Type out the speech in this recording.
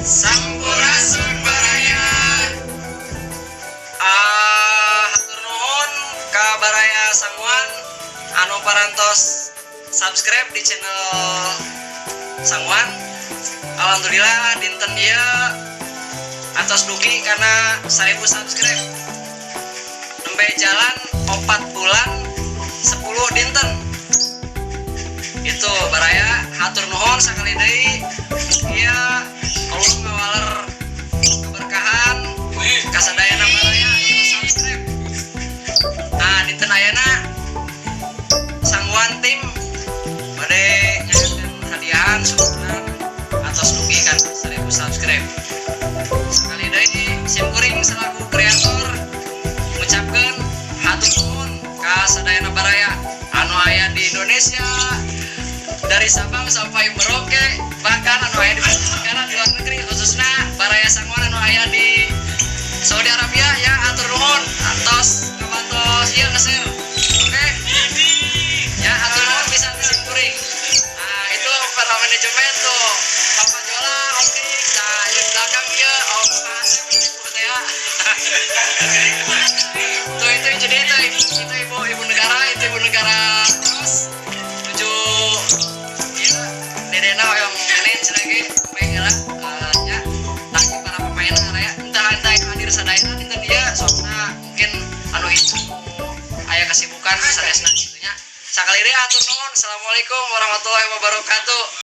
Sampurasun baraya. Hatur nuhun ka baraya Sangwan anu parantos subscribe di channel Sangwan. Alhamdulillah dinten dia atas dugi karena 1000 subscribe. Nembe jalan 4 bulan 10 dinten. Itu baraya hatur nuhun sakali deui. Ieu Allah ngawaler keberkahan kasadayana baraya subscribe. Nah, dinten ayeuna Sangwan tim bade nyakeun hadiahan syukuran atas dugi kan 1000 subscribe. Sekali deui sim kuring selaku kreator ngucapkeun hatur nuhun ka sadayana baraya anu aya di Indonesia, dari Sabang sampai Merauke, bahkan anu aya di negara di luar negeri, khususnya baraya Sangwan anu aya di Saudi Arabia. Ya atur nuhun atos kabantos ieu nge-share. Oke. Ya atur nuhun bisa disimpulin. Nah, itu para manajemen tuh Bapak Jola, Om Dik, nah di belakang ieu Om Asep ya. Tuh itu jadi itu ibu negara, itu ibu negara terus menuju ya dedena hoyong manage lagi pemain ya tadi para pemain aya entah yang hadir sadayana dinten dia soalnya mungkin anu itu aya kesibukan sanesna gitunya. Sakali deui atur nuhun. Assalamualaikum warahmatullahi wabarakatuh.